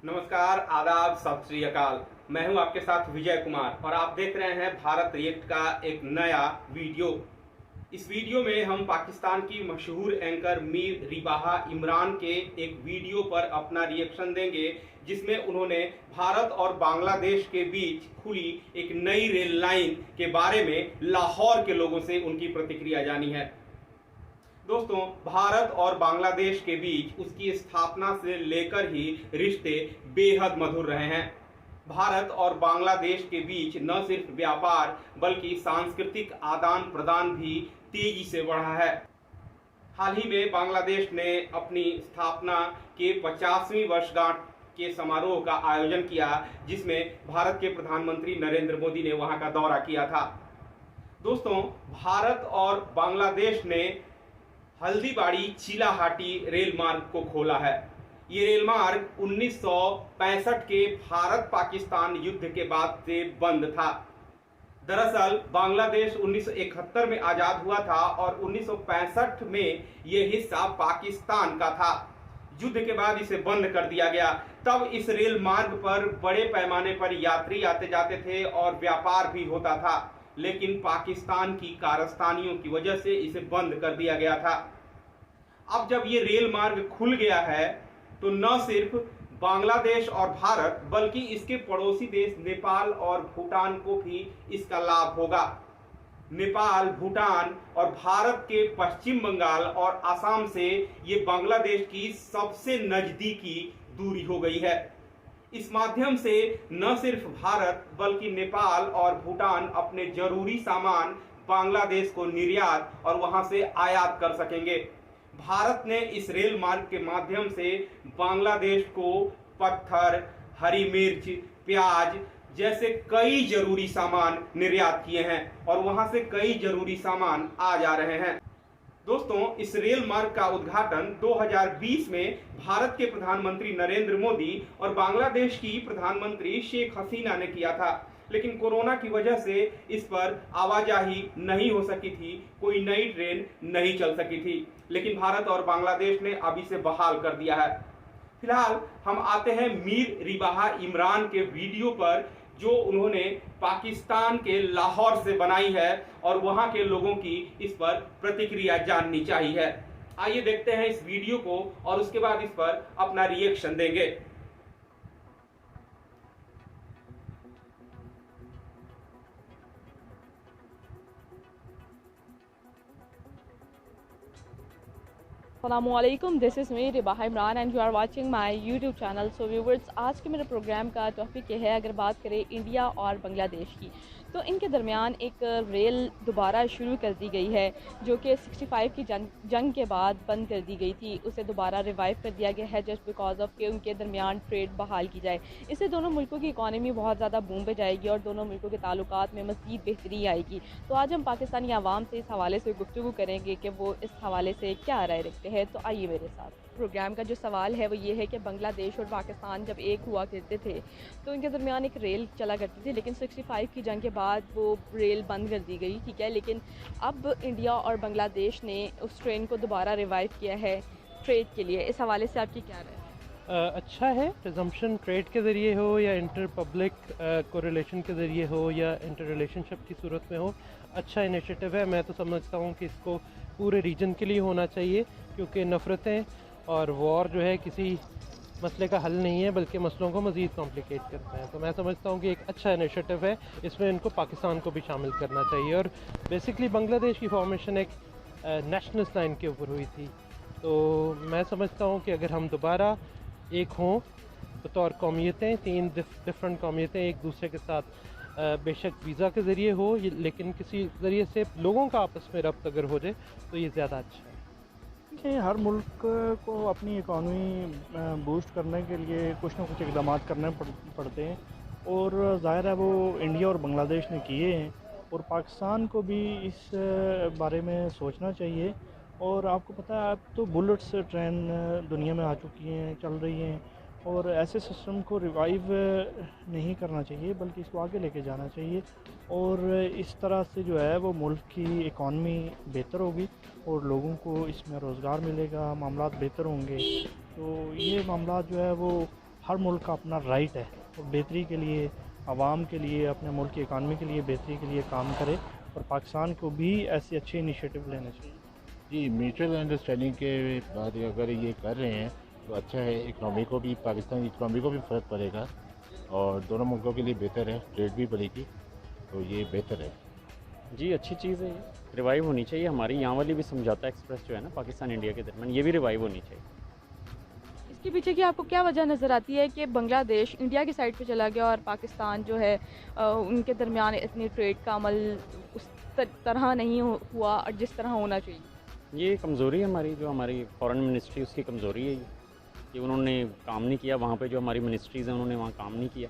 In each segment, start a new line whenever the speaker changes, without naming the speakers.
नमस्कार, आदाब, सत श्री अकाल। मैं हूं आपके साथ विजय कुमार और आप देख रहे हैं भारत रिएक्ट का एक नया वीडियो। इस वीडियो में हम पाकिस्तान की मशहूर एंकर मीर रिबाहा इमरान के एक वीडियो पर अपना रिएक्शन देंगे, जिसमें उन्होंने भारत और बांग्लादेश के बीच खुली एक नई रेल लाइन के बारे में लाहौर के लोगों से उनकी प्रतिक्रिया जानी है। दोस्तों, भारत और बांग्लादेश के बीच उसकी स्थापना से लेकर ही रिश्ते बेहद मधुर रहे हैं। भारत और बांग्लादेश के बीच न सिर्फ व्यापार बल्कि सांस्कृतिक आदान प्रदान भी तेजी से बढ़ा है। हाल ही में बांग्लादेश ने अपनी स्थापना के 50वीं वर्षगांठ के समारोह का आयोजन किया, जिसमें भारत के प्रधानमंत्री नरेंद्र मोदी ने वहां का दौरा किया था। दोस्तों, भारत और बांग्लादेश ने हल्दीबाड़ी चीलाहाटी रेल मार्ग को खोला है। ये रेल मार्ग 1965 के भारत पाकिस्तान युद्ध के बाद से बंद था। दरअसल बांग्लादेश 1971 में आजाद हुआ था और 1965 में यह हिस्सा पाकिस्तान का था। युद्ध के बाद इसे बंद कर दिया गया। तब इस रेल मार्ग पर बड़े पैमाने पर यात्री आते जाते थे और व्यापार भी होता था, लेकिन पाकिस्तान की कारस्तानियों की वजह से इसे बंद कर दिया गया था। अब जब ये रेल मार्ग खुल गया है तो न सिर्फ बांग्लादेश और भारत बल्कि इसके पड़ोसी देश नेपाल और भूटान को भी इसका लाभ होगा। नेपाल, भूटान और भारत के पश्चिम बंगाल और असम से ये बांग्लादेश की सबसे नजदीकी दूरी हो गई है। इस माध्यम से न सिर्फ भारत बल्कि नेपाल और भूटान अपने जरूरी सामान बांग्लादेश को निर्यात और वहां से आयात कर सकेंगे। भारत ने इस रेल मार्ग के माध्यम से बांग्लादेश को पत्थर, हरी मिर्च, प्याज जैसे कई जरूरी सामान निर्यात किए हैं और वहां से कई जरूरी सामान आ जा रहे हैं। दोस्तों, इस रेल मार्ग का उद्घाटन 2020 में भारत के प्रधानमंत्री नरेंद्र मोदी और बांग्लादेश की प्रधानमंत्री शेख हसीना ने किया था, लेकिन कोरोना की वजह से इस पर आवाजाही नहीं हो सकी थी, कोई नई ट्रेन नहीं चल सकी थी। लेकिन भारत और बांग्लादेश ने अब इसे बहाल कर दिया है। फिलहाल हम आते हैं मीर रिबाहा इमरान के वीडियो पर, जो उन्होंने पाकिस्तान के लाहौर से बनाई है और वहां के लोगों की इस पर प्रतिक्रिया जाननी चाहिए। आइए देखते हैं इस वीडियो को और उसके बाद इस पर अपना रिएक्शन देंगे।
अस्सलामुअलैकुम, this is me Ribaha Imran and you are watching my YouTube channel. So viewers, आज के मेरे प्रोग्राम का टॉपिक ये है, अगर बात करें इंडिया और बांग्लादेश की, तो इनके दरमियान एक रेल दोबारा शुरू कर दी गई है, जो कि 65 की जंग के बाद बंद कर दी गई थी। उसे दोबारा रिवाइव कर दिया गया है जस्ट बिकॉज ऑफ कि उनके दरमियान ट्रेड बहाल की जाए। इससे दोनों मुल्कों की इकॉनमी बहुत ज़्यादा बूम पे जाएगी और दोनों मुल्कों के ताल्लुकात में मज़ीद बेहतरी आएगी। तो आज हम पाकिस्तानी आवाम से इस हवाले से गुफ्तगू करेंगे कि वो इस हवाले से क्या राय रखते हैं। तो आइए मेरे साथ। प्रोग्राम का जो सवाल है वो ये है कि बांग्लादेश और पाकिस्तान जब एक हुआ करते थे तो इनके दरमियान एक रेल चला करती थी, लेकिन 65 की जंग के बाद वो रेल बंद कर दी गई, ठीक है। लेकिन अब इंडिया और बांग्लादेश ने उस ट्रेन को दोबारा रिवाइव किया है ट्रेड के लिए। इस हवाले से आपकी क्या राय है?
अच्छा है। रिजम्पशन ट्रेड के ज़रिए हो या इंटर पब्लिक कोरिलेशन के ज़रिए हो या इंटर रिलेशनशिप की सूरत में हो, अच्छा इनिशिएटिव है। मैं तो समझता हूँ कि इसको पूरे रीजन के लिए होना चाहिए, क्योंकि नफ़रतें और वॉर जो है किसी मसले का हल नहीं है बल्कि मसलों को मज़ीद कॉम्प्लिकेट करता है। तो मैं समझता हूँ कि एक अच्छा इनिशिएटिव है, इसमें इनको पाकिस्तान को भी शामिल करना चाहिए। और बेसिकली बांग्लादेश की फॉर्मेशन एक नेशनलिस्ट लाइन के ऊपर हुई थी, तो मैं समझता हूँ कि अगर हम दोबारा एक हों बतौर कौमियतें, 3 डिफरेंट कौमियतें एक दूसरे के साथ बेशक वीज़ा के ज़रिए हो, लेकिन किसी ज़रिए से लोगों का आपस में रब्त अगर हो जाए तो ये ज़्यादा अच्छा है।
देखिए, हर मुल्क को अपनी इकॉनमी बूस्ट करने के लिए कुछ ना कुछ इकदाम करने पड़ते हैं, और ज़ाहिर है वो इंडिया और बांग्लादेश ने किए हैं, और पाकिस्तान को भी इस बारे में सोचना चाहिए। और आपको पता है, अब तो बुलेट्स ट्रेन दुनिया में आ चुकी हैं, चल रही हैं, और ऐसे सिस्टम को रिवाइव नहीं करना चाहिए बल्कि इसको आगे लेके जाना चाहिए। और इस तरह से जो है वो मुल्क की इकॉनमी बेहतर होगी और लोगों को इसमें रोज़गार मिलेगा, मामलात बेहतर होंगे। तो ये मामला जो है वो हर मुल्क का अपना राइट है और बेहतरी के लिए, आवाम के लिए, अपने मुल्क की इकानमी के लिए बेहतरी के लिए काम करे, और पाकिस्तान को भी ऐसे अच्छे इनिशिएटिव लेने चाहिए।
जी, म्यूचुअल अंडरस्टैंडिंग के बाद अगर ये कर रहे हैं तो अच्छा है। इकनॉमी को भी, पाकिस्तान की इकनॉमी को भी फ़र्क पड़ेगा और दोनों मुल्कों के लिए बेहतर है, ट्रेड भी बढ़ेगी, तो ये बेहतर है।
जी, अच्छी चीज़ है, ये रिवाइव होनी चाहिए। हमारी यहाँ वाली भी समझौता एक्सप्रेस जो है ना पाकिस्तान इंडिया के दरमियान, ये भी रिवाइव होनी चाहिए।
इसके पीछे की आपको क्या वजह नज़र आती है कि बांग्लादेश इंडिया की साइड पे चला गया और पाकिस्तान जो है उनके दरमियान इतनी ट्रेड का अमल उस तरह नहीं हुआ और जिस तरह होना चाहिए?
ये कमज़ोरी है हमारी, जो हमारी फॉरेन मिनिस्ट्री उसकी कमज़ोरी है ये, कि उन्होंने काम नहीं किया वहाँ पे। जो हमारी मिनिस्ट्रीज़ हैं उन्होंने वहाँ काम नहीं किया।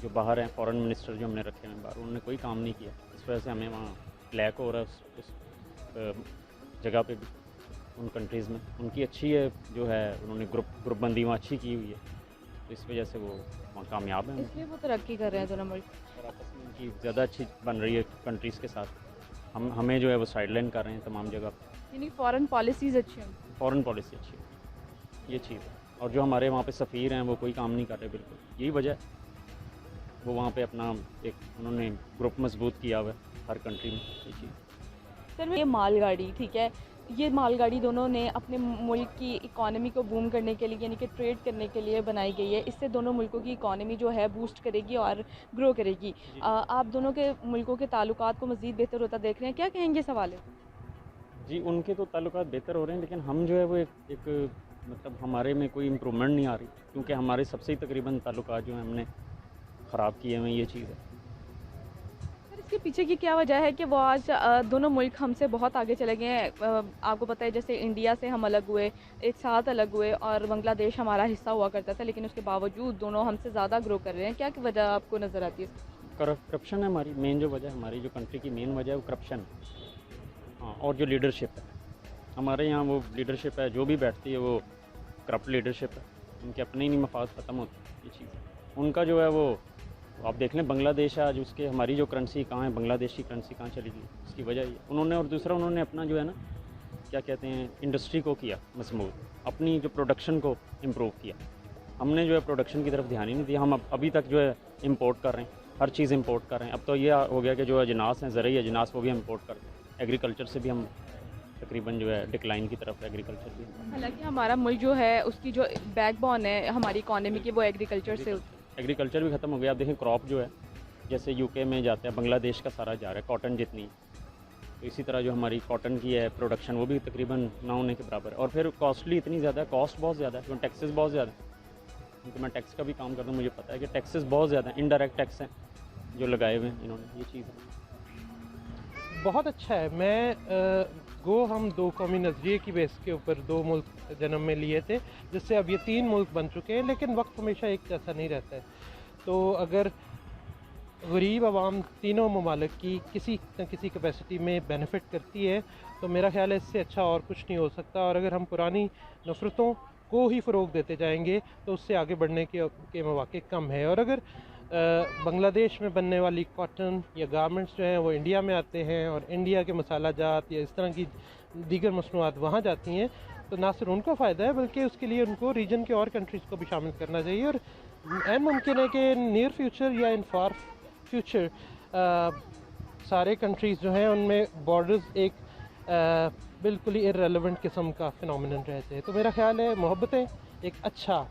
जो बाहर हैं फॉरेन मिनिस्टर जो हमने रखे हैं बाहर, उन्होंने कोई काम नहीं किया। इस वजह से हमें वहाँ लैक हो रहा है उस जगह पे भी, उन कंट्रीज़ में। उनकी अच्छी है जो है, उन्होंने ग्रुप बंदी वहाँ अच्छी की हुई है, तो इस वजह से वो वहाँ कामयाब हैं।
इसलिए वो तरक्की कर रहे हैं दोनों मुल्क।
और आपस में उनकी ज़्यादा अच्छी बन रही है कंट्रीज़ के साथ। हमें जो है वो साइडलाइन कर रहे हैं तमाम जगह।
यानी फॉरेन पॉलिसीज़ अच्छी हैं।
फॉरेन पॉलिसी अच्छी है, ये चीज़ है। और जो हमारे वहाँ पे सफ़ीर हैं वो कोई काम नहीं कर रहे, बिल्कुल यही वजह है। वो वहाँ पे अपना एक उन्होंने ग्रुप मजबूत किया हुआ है हर कंट्री में, ये चीज़।
सर ये मालगाड़ी, ठीक है, ये मालगाड़ी दोनों ने अपने मुल्क की इकॉनमी को बूम करने के लिए यानी कि ट्रेड करने के लिए बनाई गई है। इससे दोनों मुल्कों की इकॉनमी जो है बूस्ट करेगी और ग्रो करेगी। आप दोनों के मुल्कों के ताल्लुकात को मज़ीद बेहतर होता देख रहे हैं, क्या कहेंगे इस हवाले?
जी, उनके तो ताल्लुकात बेहतर हो रहे हैं, लेकिन हम जो है वो एक मतलब हमारे में कोई इम्प्रूवमेंट नहीं आ रही, क्योंकि हमारे सबसे ही तकरीबन ताल्लुकात जो हैं हमने ख़राब किए हुए हैं, ये चीज़ है।
सर इसके पीछे की क्या वजह है कि वो आज दोनों मुल्क हमसे बहुत आगे चले गए हैं? आपको पता है जैसे इंडिया से हम अलग हुए, एक साथ अलग हुए और बांग्लादेश हमारा हिस्सा हुआ करता था, लेकिन उसके बावजूद दोनों हमसे ज़्यादा ग्रो कर रहे हैं। क्या वजह आपको नज़र आती है?
करप्शन है हमारी मेन जो वजह, हमारी जो कंट्री की मेन वजह है वो करप्शन है। हाँ, और जो लीडरशिप है हमारे यहाँ, वो लीडरशिप है जो भी बैठती है वो करप्ट लीडरशिप है। उनके अपने ही नहीं मफाद ख़त्म होते, ये चीज़ है। उनका जो है वो आप देख लें, बांग्लादेश आज उसके हमारी जो करेंसी कहाँ है, बांग्लादेश की करेंसी कहाँ चली गई, उसकी वजह ये उन्होंने। और दूसरा उन्होंने अपना जो है ना क्या कहते हैं, इंडस्ट्री को किया मजबूत, अपनी जो प्रोडक्शन को इम्प्रूव किया। हमने जो है प्रोडक्शन की तरफ ध्यान ही नहीं दिया। हम अभी तक जो है इम्पोर्ट कर रहे हैं, हर चीज़ इम्पोर्ट कर रहे हैं। अब तो ये हो गया कि जो अजनास हैं, ज़रूरी अजनास, वो भी हम इम्पोर्ट कर रहे हैं। एग्रीकल्चर से भी हम तकरीबन जो है डिक्लाइन की तरफ एग्रीकल्चर भी।
हालांकि हमारा मुल्क जो है उसकी जो बैकबोन है हमारी इकॉनमी की वो एग्रीकल्चर से।
एग्रीकल्चर भी ख़त्म हो गया। आप देखें क्रॉप जो है, जैसे यूके में जाता है, बांग्लादेश का सारा जा रहा है, कॉटन जितनी। तो इसी तरह जो हमारी कॉटन की है प्रोडक्शन, वो भी तकरीबन ना होने के बराबर है। और फिर कॉस्टली इतनी ज़्यादा है, कॉस्ट बहुत ज़्यादा है, क्योंकि टैक्सेस बहुत ज़्यादा है। क्योंकि मैं टैक्स का भी काम करता हूँ, मुझे पता है कि टैक्सेस बहुत ज़्यादा हैं, इनडायरेक्ट टैक्स हैं जो लगाए हुए हैं इन्होंने, ये चीज़ है।
बहुत अच्छा है। हम दो कौमी नज़रिए की बेस के ऊपर दो मुल्क जन्म में लिए थे, जिससे अब ये 3 मुल्क बन चुके हैं, लेकिन वक्त हमेशा एक जैसा नहीं रहता है। तो अगर गरीब आवाम तीनों ममालिक की किसी न किसी कैपेसिटी में बेनिफिट करती है तो मेरा ख्याल है इससे अच्छा और कुछ नहीं हो सकता। और अगर हम पुरानी नफ़रतों को ही फ़रोग़ देते जाएंगे तो उससे आगे बढ़ने के मौक़े कम है। और अगर बांग्लादेश में बनने वाली कॉटन या गारमेंट्स जो हैं वो इंडिया में आते हैं और इंडिया के मसाला जात या इस तरह की दीगर मसनूआत वहाँ जाती हैं, तो ना सिर्फ उनको फ़ायदा है बल्कि उसके लिए उनको रीजन के और कंट्रीज़ को भी शामिल करना चाहिए। और एन मुमकिन है कि नियर फ्यूचर या इन फार फ्यूचर सारे कंट्रीज़ जो हैं उनमें बॉर्डर्स एक बिल्कुल ही इररेलेवेंट किस्म का फिनोमिनन रहते हैं। तो मेरा ख्याल है मोहब्बतें एक अच्छा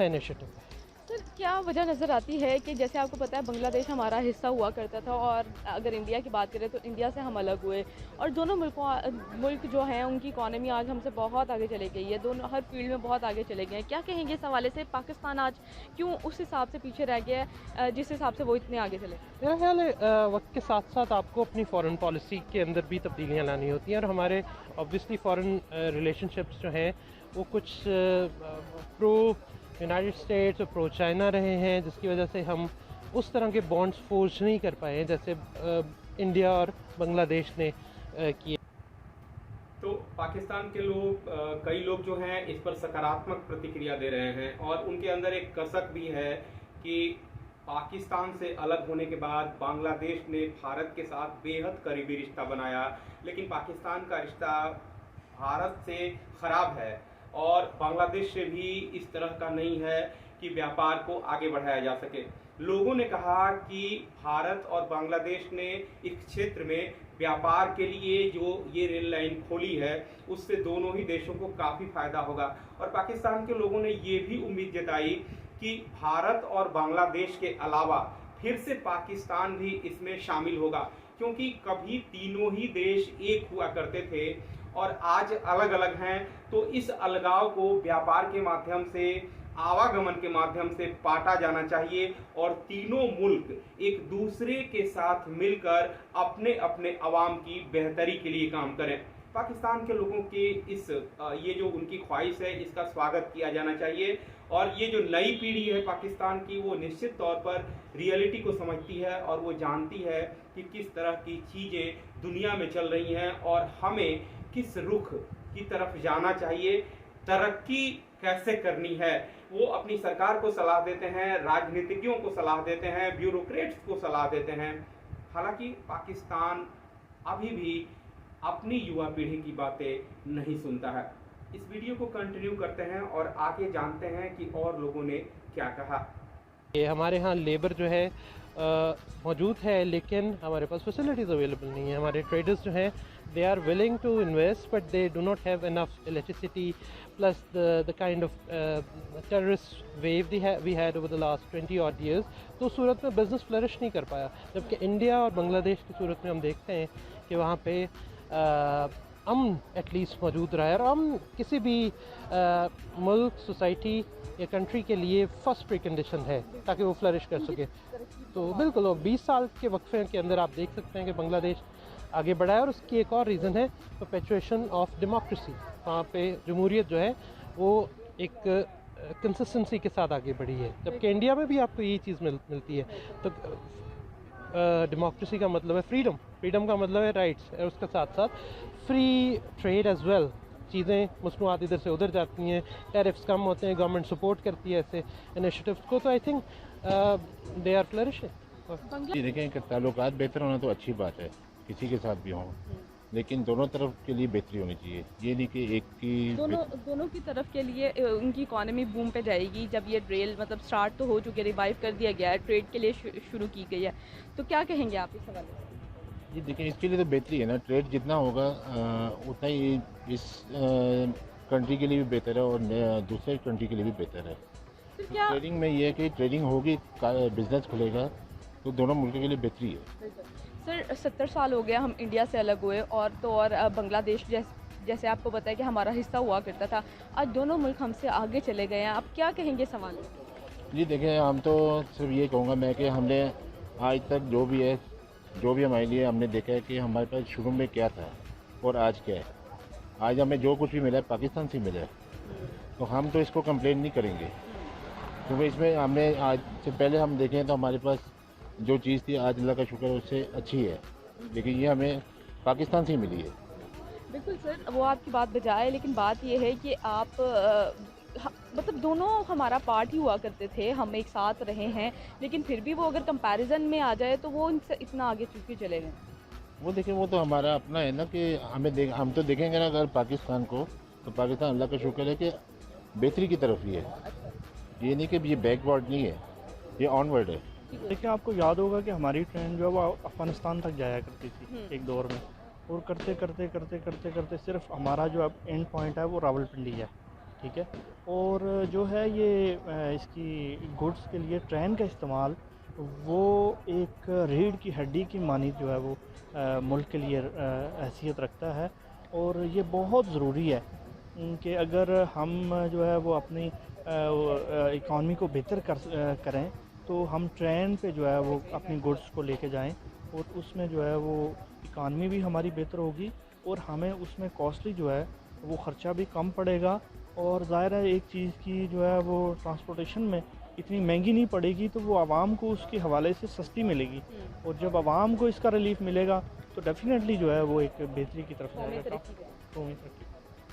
इनिशिएटिव है।
सर क्या वजह नज़र आती है कि जैसे आपको पता है बांग्लादेश हमारा हिस्सा हुआ करता था और अगर इंडिया की बात करें तो इंडिया से हम अलग हुए और दोनों मुल्क जो हैं उनकी इकॉनमी आज हमसे बहुत आगे चले गई है, दोनों हर फील्ड में बहुत आगे चले गए हैं। क्या कहेंगे इस हवाले से, पाकिस्तान आज क्यों उस हिसाब से पीछे रह गया है जिस हिसाब से वो इतने आगे चले?
मेरा ख्याल है वक्त के साथ साथ आपको अपनी फ़ॉरेन पॉलिसी के अंदर भी तब्दीलियाँ लानी होती हैं। और हमारे ऑब्वियसली फ़ॉरेन रिलेशनशिप्स जो हैं वो कुछ प्रो यूनाइटेड स्टेट्स और प्रो चाइना रहे हैं, जिसकी वजह से हम उस तरह के बॉन्ड्स फोर्ज नहीं कर पाए हैं जैसे इंडिया और बांग्लादेश ने किए।
तो पाकिस्तान के लोग कई लोग जो हैं इस पर सकारात्मक प्रतिक्रिया दे रहे हैं और उनके अंदर एक कसक भी है कि पाकिस्तान से अलग होने के बाद बांग्लादेश ने भारत के साथ बेहद करीबी रिश्ता बनाया, लेकिन पाकिस्तान का रिश्ता भारत से ख़राब है और बांग्लादेश से भी इस तरह का नहीं है कि व्यापार को आगे बढ़ाया जा सके। लोगों ने कहा कि भारत और बांग्लादेश ने इस क्षेत्र में व्यापार के लिए जो ये रेल लाइन खोली है उससे दोनों ही देशों को काफ़ी फायदा होगा। और पाकिस्तान के लोगों ने ये भी उम्मीद जताई कि भारत और बांग्लादेश के अलावा फिर से पाकिस्तान भी इसमें शामिल होगा, क्योंकि कभी तीनों ही देश एक हुआ करते थे और आज अलग अलग हैं। तो इस अलगाव को व्यापार के माध्यम से, आवागमन के माध्यम से पाटा जाना चाहिए और तीनों मुल्क एक दूसरे के साथ मिलकर अपने अपने अवाम की बेहतरी के लिए काम करें। पाकिस्तान के लोगों के इस ये जो उनकी ख्वाहिश है इसका स्वागत किया जाना चाहिए। और ये जो नई पीढ़ी है पाकिस्तान की, वो निश्चित तौर पर रियलिटी को समझती है और वो जानती है कि किस तरह की चीज़ें दुनिया में चल रही हैं और हमें किस रुख की तरफ जाना चाहिए, तरक्की कैसे करनी है। वो अपनी सरकार को सलाह देते हैं, राजनीतिज्ञों को सलाह देते हैं, ब्यूरोक्रेट्स को सलाह देते हैं। हालांकि पाकिस्तान अभी भी अपनी युवा पीढ़ी की बातें नहीं सुनता है। इस वीडियो को कंटिन्यू करते हैं और आगे जानते हैं कि और लोगों ने क्या कहा।
ये हमारे यहाँ लेबर जो है मौजूद है, लेकिन हमारे पास फैसिलिटीज़ अवेलेबल नहीं है। हमारे ट्रेडर्स जो हैं they are willing to invest but they do not have enough electricity plus the kind of terrorist wave we had over the last 20 odd years। तो उस सूरत में बिज़नेस फ्लरिश नहीं कर पाया। जबकि इंडिया और बांग्लादेश की सूरत में हम देखते हैं कि वहाँ पे अमन एटलीस्ट मौजूद रहा है। और अमन किसी भी मुल्क, सोसाइटी या कंट्री के लिए फर्स्ट प्री कंडीशन है ताकि वो फ्लरिश कर सके। तो बिल्कुल, और 20 साल के वक्फे के अंदर आप देख सकते हैं कि बांग्लादेश आगे बढ़ा है। और उसकी एक और रीज़न है परपेचुएशन ऑफ डेमोक्रेसी। वहाँ पे जमहूरियत जो है वो एक कंसिस्टेंसी के साथ आगे बढ़ी है, जबकि इंडिया में भी आपको यही चीज़ मिलती है। तो डेमोक्रेसी का मतलब है फ्रीडम, फ्रीडम का मतलब है राइट्स, और उसके साथ साथ फ्री ट्रेड एज वेल। चीज़ें मसनूआत इधर से उधर जाती हैं, टैरिफ्स कम होते हैं, गवर्नमेंट सपोर्ट करती है ऐसे इनिशिएटिव्स को। तो I think they are flourishing.
देखें कि ताल्लुकात बेहतर होना तो अच्छी बात है, किसी के साथ भी हों, लेकिन दोनों तरफ के लिए बेहतरी होनी चाहिए। ये नहीं कि एक की
दोनों की तरफ के लिए उनकी इकॉनमी बूम पे जाएगी जब ये रेल मतलब स्टार्ट तो हो चुकी है, रिवाइव कर दिया गया है, ट्रेड के लिए शुरू की गई है। तो क्या कहेंगे आप इस हवाले से?
ये देखिए, इसके लिए तो बेहतरी है ना, ट्रेड जितना होगा उतना ही इस कंट्री के लिए भी बेहतर है और दूसरे कंट्री के लिए भी बेहतर है।
तो क्या
ट्रेडिंग में ये है कि ट्रेडिंग होगी, बिजनेस खुलेगा तो दोनों मुल्कों के लिए बेहतरी है।
सर 70 साल हो गया हम इंडिया से अलग हुए, और तो और बांग्लादेश जैसे आपको पता है कि हमारा हिस्सा हुआ करता था, आज दोनों मुल्क हमसे आगे चले गए हैं। आप क्या कहेंगे सवाल?
जी देखिए, हम तो सिर्फ ये कहूँगा मैं कि हमने आज तक जो भी हमारे लिए हमने देखा है कि हमारे पास शुरू में क्या था और आज क्या है। आज हमें जो कुछ भी मिला है पाकिस्तान से मिला है, तो हम तो इसको कंप्लेन नहीं करेंगे, क्योंकि इसमें हमने आज से पहले हम देखें तो हमारे पास जो चीज़ थी आज अल्लाह का शुक्र उससे अच्छी है, लेकिन ये हमें पाकिस्तान से ही मिली है।
बिल्कुल सर, वो आपकी बात बजाय, लेकिन बात ये है कि आप मतलब दोनों हमारा पार्ट ही हुआ करते थे, हम एक साथ रहे हैं, लेकिन फिर भी वो अगर कंपैरिजन में आ जाए तो वो इनसे इतना आगे चुप के चले गए।
वो देखिए, वो तो हमारा अपना है ना कि हम तो देखेंगे ना अगर पाकिस्तान को, तो पाकिस्तान अल्लाह का शुक्र है कि बेहतरी की तरफ ही है। ये नहीं कि ये बैकवर्ड नहीं है, ये ऑनवर्ड है।
देखिए, आपको याद होगा कि हमारी ट्रेन जो है वो अफ़गानिस्तान तक जाया करती थी एक दौर में, और करते करते करते करते करते सिर्फ हमारा जो अब एंड पॉइंट है वो रावलपिंडी है, ठीक है। और जो है ये इसकी गुड्स के लिए ट्रेन का इस्तेमाल वो एक रीढ़ की हड्डी की मानी जो है वो मुल्क के लिए हैसियत रखता है। और ये बहुत ज़रूरी है कि अगर हम जो है वो अपनी इकॉनमी को बेहतर करें तो हम ट्रेन पे जो है वो अपनी गुड्स को लेके जाएं, और उसमें जो है वो इकॉनमी भी हमारी बेहतर होगी और हमें उसमें कॉस्टली जो है वो ख़र्चा भी कम पड़ेगा। और ज़ाहिर है एक चीज़ की जो है वो ट्रांसपोर्टेशन में इतनी महंगी नहीं पड़ेगी, तो वो आवाम को उसके हवाले से सस्ती मिलेगी, और जब आवाम को इसका रिलीफ मिलेगा तो डेफिनेटली जो है वो एक बेहतरी की तरफ जाएगा।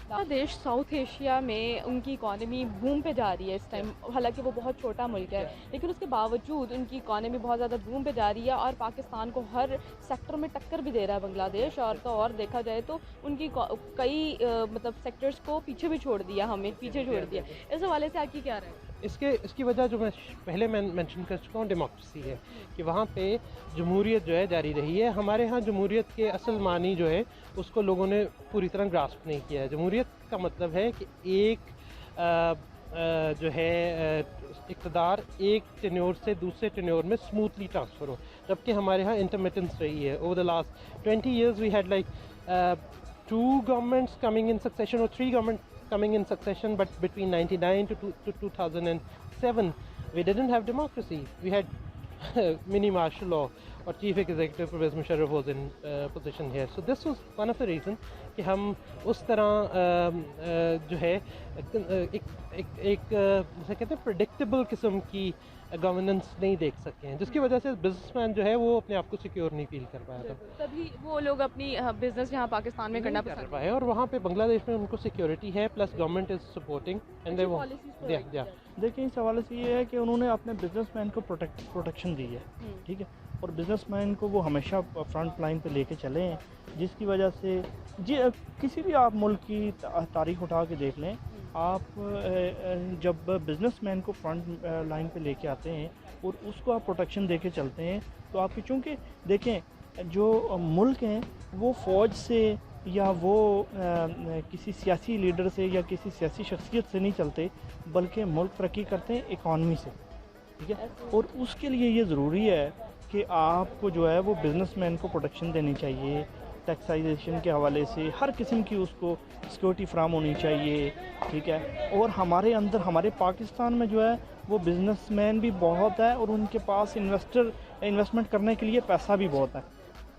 बांग्लादेश साउथ एशिया में उनकी इकॉनमी बूम पे जा रही है इस टाइम, हालांकि वो बहुत छोटा मुल्क है, लेकिन उसके बावजूद उनकी इकॉनमी बहुत ज़्यादा बूम पे जा रही है और पाकिस्तान को हर सेक्टर में टक्कर भी दे रहा है बांग्लादेश। और तो और देखा जाए तो उनकी कई मतलब सेक्टर्स को पीछे भी छोड़ दिया, हमें पीछे छोड़ दिया। इस हवाले से आपकी क्या राय है?
इसकी वजह जो मैं पहले मेंशन कर चुका हूँ डेमोक्रेसी है, कि वहाँ पे जमहूरियत जो है जारी रही है। हमारे यहाँ जमहूरियत के असल मानी जो है उसको लोगों ने पूरी तरह ग्रास्प नहीं किया है। जमहूरियत का मतलब है कि एक जो है इक़्तिदार एक टेन्योर से दूसरे टेन्योर में स्मूथली ट्रांसफ़र हो, जबकि हमारे यहाँ इंटरमिटेंस रही है। Over the last 20 years we had like 2 governments coming in succession or 3 governments coming in succession, but between 99 to 2007 we didn't have democracy. We had mini martial law, or chief executive Pervez Musharraf was in position here. So this was one of the reason कि हम उस तरह जो है एक जैसे कहते हैं प्रेडिक्टेबल किस्म की गवर्नेंस नहीं देख सके हैं, जिसकी वजह से बिजनेसमैन जो है वो अपने आप को सिक्योर नहीं फील कर पाया था।
तभी वो लोग अपनी बिजनेस यहाँ पाकिस्तान में करना
नहीं कर
पसंद
पाए, और वहाँ पे बांग्लादेश में उनको सिक्योरिटी है, plus government is supporting and they
देखिए इस हवाले से ये है कि उन्होंने अपने बिजनेसमैन को प्रोटेक्शन दी है, ठीक है, और बिजनेसमैन को वो हमेशा फ्रंट लाइन पे लेके चले हैं, जिसकी वजह से जी किसी भी आप मुल्क की तारीख उठा के देख लें, आप जब बिजनेसमैन को फ्रंट लाइन पे लेके आते हैं और उसको आप प्रोटेक्शन दे के चलते हैं, तो आपकी चूँकि देखें जो मुल्क हैं वो फ़ौज से या वो किसी सियासी लीडर से या किसी सियासी शख्सियत से नहीं चलते, बल्कि मुल्क तरक्की करते हैं इकॉनमी से, ठीक है। और उसके लिए ये ज़रूरी है कि आपको जो है वो बिजनेसमैन को प्रोटेक्शन देनी चाहिए, टैक्साइजेशन के हवाले से हर किस्म की उसको सिक्योरिटी फ्राहम होनी चाहिए, ठीक है। और हमारे अंदर हमारे पाकिस्तान में जो है वो बिजनेसमैन भी बहुत है और उनके पास इन्वेस्टमेंट करने के लिए पैसा भी बहुत है,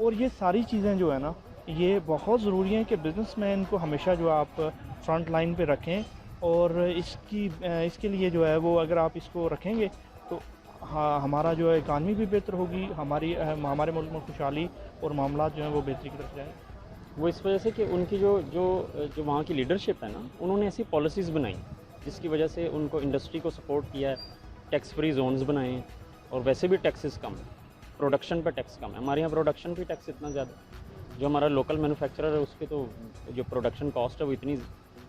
और ये सारी चीज़ें जो है ना ये बहुत ज़रूरी हैं कि बिजनेसमैन को हमेशा जो आप फ्रंट लाइन पे रखें, और इसके लिए जो है वो अगर आप इसको रखेंगे तो हाँ हमारा जो है इकानमी भी बेहतर होगी, हमारे मुल्क में खुशहाली और मामला जो हैं वो बेहतरी की तरफ जाएंगे।
वो इस वजह से कि उनकी जो वहाँ की लीडरशिप है ना, उन्होंने ऐसी पॉलिसीज़ बनाई जिसकी वजह से उनको इंडस्ट्री को सपोर्ट किया है, टैक्स फ्री जोन्स बनाए हैं, और वैसे भी टैक्सेस कम है, प्रोडक्शन पर टैक्स कम है। हमारे यहाँ प्रोडक्शन पे टैक्स इतना ज़्यादा, जो हमारा लोकल मैन्युफैक्चरर है उसके तो जो प्रोडक्शन कॉस्ट है वो इतनी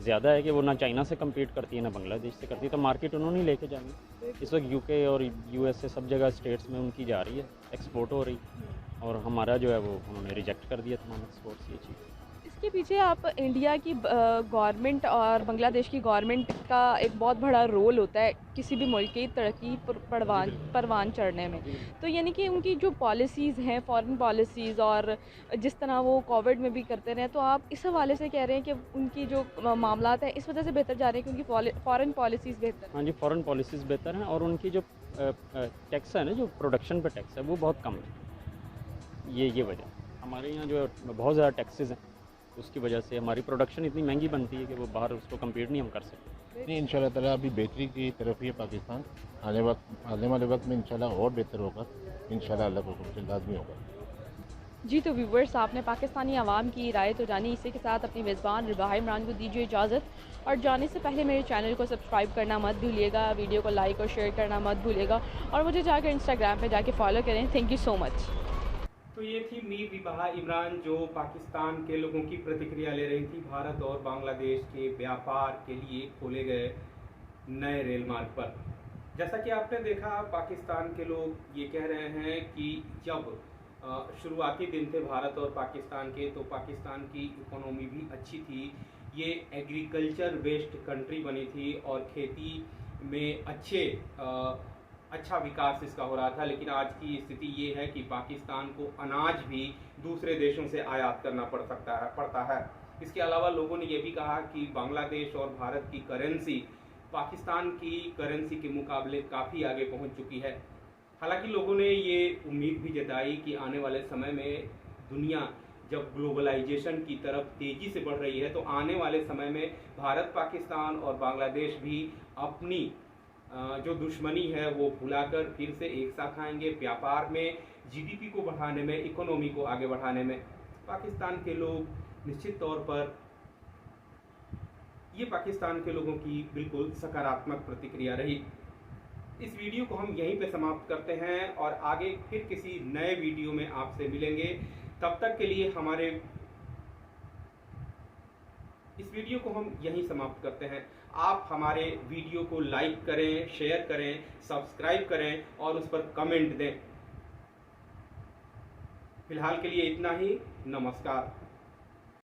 ज़्यादा है कि वो ना चाइना से कम्पीट करती है ना बांग्लादेश से करती है, तो मार्केट उन्होंने ही लेके जाएंगे। इस वक्त यूके और यूएसए सब जगह स्टेट्स में उनकी जा रही है, एक्सपोर्ट हो रही, और हमारा जो है वो उन्होंने रिजेक्ट कर दिया तमाम एक्सपोर्ट्स। ये चीज़
इसके पीछे आप इंडिया की गवर्नमेंट और बांग्लादेश की गवर्नमेंट का एक बहुत बड़ा रोल होता है किसी भी मुल्क की तरक्की परवान चढ़ने में। तो यानी कि उनकी जो पॉलिसीज़ हैं, फॉरेन पॉलिसीज़, और जिस तरह वो कोविड में भी करते रहे, तो आप इस हवाले से कह रहे हैं कि उनकी जो मामलात हैं इस वजह से बेहतर जा रहे हैं क्योंकि फॉरेन पॉलिसीज़ बेहतर।
हाँ जी, फॉरेन पॉलिसीज़ बेहतर हैं, और उनकी जो टैक्स है ना, जो प्रोडक्शन पर टैक्स है वो बहुत कम है। ये वजह हमारे यहाँ जो है बहुत ज़्यादा टैक्सेस हैं, उसकी वजह से हमारी प्रोडक्शन इतनी महंगी बनती है कि वो बाहर उसको कम्पीट नहीं हम कर सकते।
नहीं, इंशाल्लाह ताला अभी बेहतरी की तरफ ही है पाकिस्तान, आने वाले वक्त में इंशाल्लाह और बेहतर होगा, इंशाल्लाह अल्लाह को कुछ लाजमी होगा।
जी, तो व्यूवर्स, आपने पाकिस्तानी आवाम की राय तो जानी। इसी के साथ अपनी मेज़बान रिबाहा इमरान को दीजिए इजाज़त, और जाने से पहले मेरे चैनल को सब्सक्राइब करना मत भूलिएगा, वीडियो को लाइक और शेयर करना मत भूलिएगा, और मुझे जाकर इंस्टाग्राम पे जाके फॉलो करें। Thank you so much.
तो ये थी मीर रिबाहा इमरान जो पाकिस्तान के लोगों की प्रतिक्रिया ले रही थी भारत और बांग्लादेश के व्यापार के लिए खोले गए नए रेल मार्ग पर। जैसा कि आपने देखा, पाकिस्तान के लोग ये कह रहे हैं कि जब शुरुआती दिन थे भारत और पाकिस्तान के, तो पाकिस्तान की इकोनॉमी भी अच्छी थी, ये एग्रीकल्चर बेस्ड कंट्री बनी थी और खेती में अच्छा विकास इसका हो रहा था। लेकिन आज की स्थिति ये है कि पाकिस्तान को अनाज भी दूसरे देशों से आयात करना पड़ता है। इसके अलावा लोगों ने ये भी कहा कि बांग्लादेश और भारत की करेंसी पाकिस्तान की करेंसी के मुकाबले काफ़ी आगे पहुंच चुकी है। हालांकि लोगों ने ये उम्मीद भी जताई कि आने वाले समय में दुनिया जब ग्लोबलाइजेशन की तरफ तेज़ी से बढ़ रही है, तो आने वाले समय में भारत, पाकिस्तान और बांग्लादेश भी अपनी जो दुश्मनी है वो भुलाकर फिर से एक साथ आएंगे। व्यापार में, जीडीपी को बढ़ाने में, इकोनॉमी को आगे बढ़ाने में पाकिस्तान के लोग निश्चित तौर पर, ये पाकिस्तान के लोगों की बिल्कुल सकारात्मक प्रतिक्रिया रही। इस वीडियो को हम यहीं पे समाप्त करते हैं और आगे फिर किसी नए वीडियो में आपसे मिलेंगे। तब तक के लिए इस वीडियो को हम यहीं समाप्त करते हैं। आप हमारे वीडियो को लाइक करें, शेयर करें, सब्सक्राइब करें और उस पर कमेंट दें। फिलहाल के लिए इतना ही। नमस्कार।